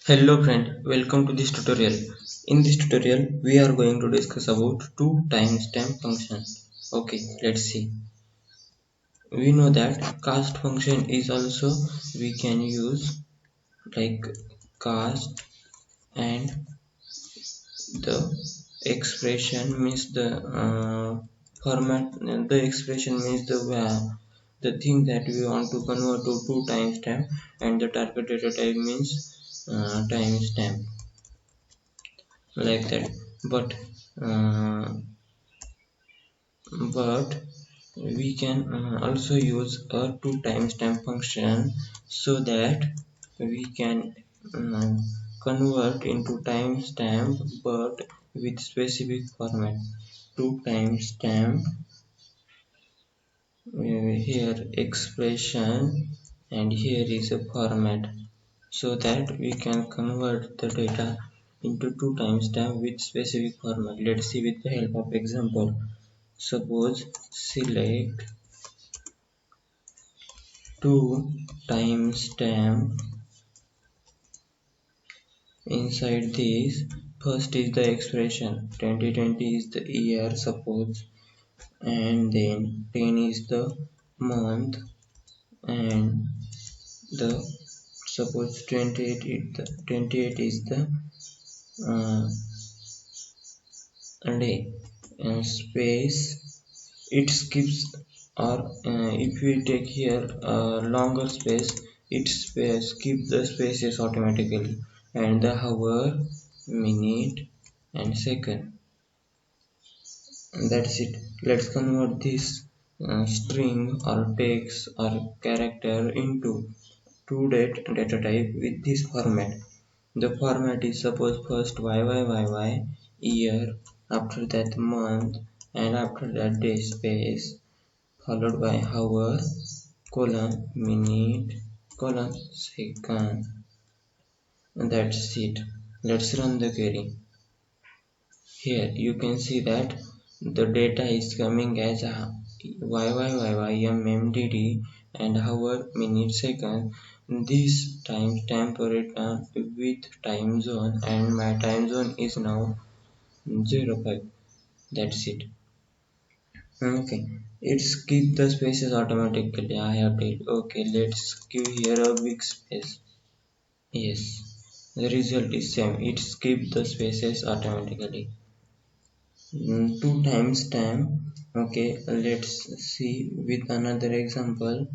Hello friend, welcome to this tutorial. In this tutorial, we are going to discuss about two timestamp functions. Okay, let's see. We know that cast function is also we can use like cast, and the expression means the format. The expression means the thing that we want to convert to two timestamp, and the target data type means timestamp, like that. But uh, but we can also use a to timestamp function so that we can uh, convert into timestamp but with specific format. To timestamp, here expression, and here is a format, so that we can convert the data into two timestamp with specific format. Let's see with the help of example. Suppose select two timestamp. Inside this, first is the expression, 2020 is the year suppose, and then 10 is the month, and the suppose 28 is the uh, day, and space it skips, or if we take here a longer space, it skip the spaces automatically, and the hour, minute, and second, and that's it. Let's convert this string or text or character into two data type with this format. The format is suppose first YYYY year, after that month, and after that day space, followed by hour, colon, minute, colon, second, and that's it. Let's run the query. Here you can see that the data is coming as a YYYYMMDD and hour, minute, second. This timestamp return with time zone, and my time zone is now 05. That's it. Okay, it skip the spaces automatically. I have to. Okay, let's give here a big space. Yes, the result is same. It skip the spaces automatically. Two timestamp. Okay, let's see with another example.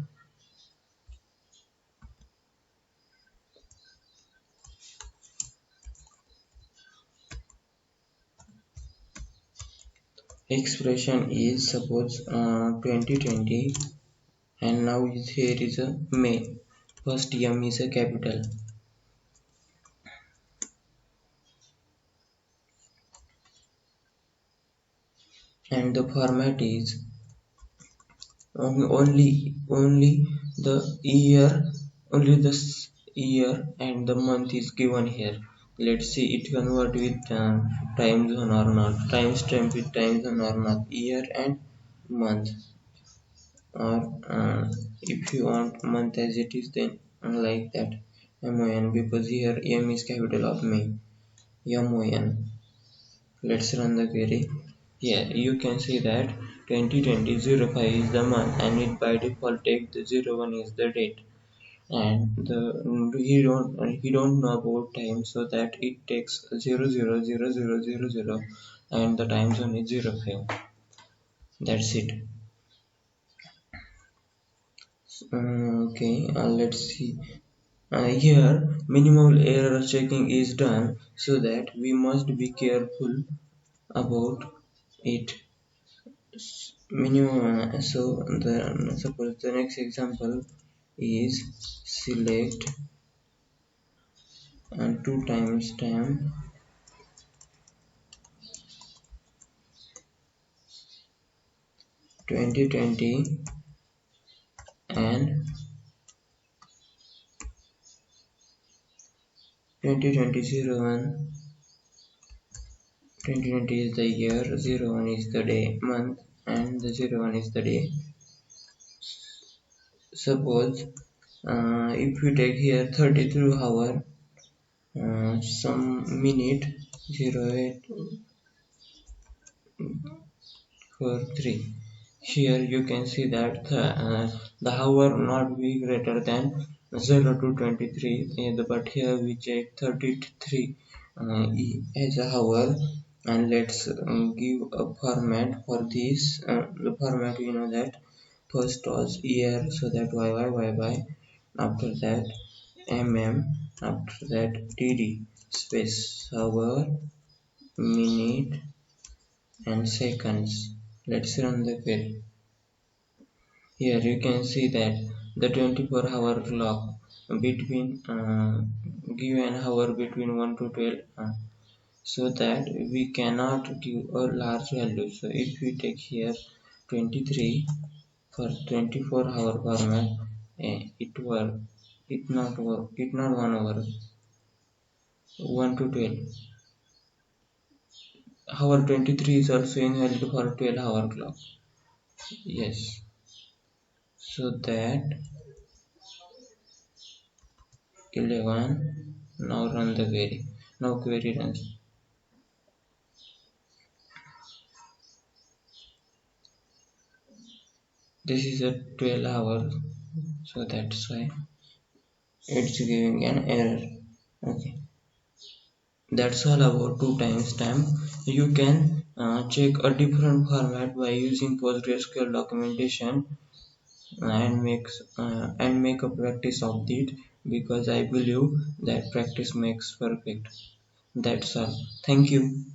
Expression is suppose 2020, and now here is a May. First M is a capital, and the format is only the year, only the year and the month is given here. Let's see it convert with time zone or not, timestamp with time zone or not, year and month, or if you want month as it is, then like that MON, because here M is capital of May, MON. Let's run the query. Here you can see that 2020 05 is the month, and it by default take the 01 is the date, and he don't know about time, so that it takes 000000, and the time zone is 05. That's it. Okay, let's see. Here minimal error checking is done, so that we must be careful about it. Minimum, so the suppose the next example is select two timestamp, 2020 and 2020 01. 2020 is the year, 01 is the day month, and the 01 is the day. Suppose if we take here 32 hour, some minute 0843. Here you can see that the hour not be greater than 0 to 23, but here we check 33 as a hour, and let's give a format for this. The format we know that first was year, so that y, after that after that td, space, hour, minute and seconds. Let's run the query. Here you can see that the 24-hour clock between give an hour between 1 to 12, so that we cannot give a large value. So if we take here 23 for 24-hour format, it not 1 hour, 1 to 12. Hour 23 is also invalid for 12-hour clock. Yes, so that 11. Now run the query. Now query runs. This is a 12 hour, so that's why it's giving an error. Okay, that's all about two times time. You can check a different format by using PostgreSQL documentation and make a practice of it, because I believe that practice makes perfect. That's all. Thank you.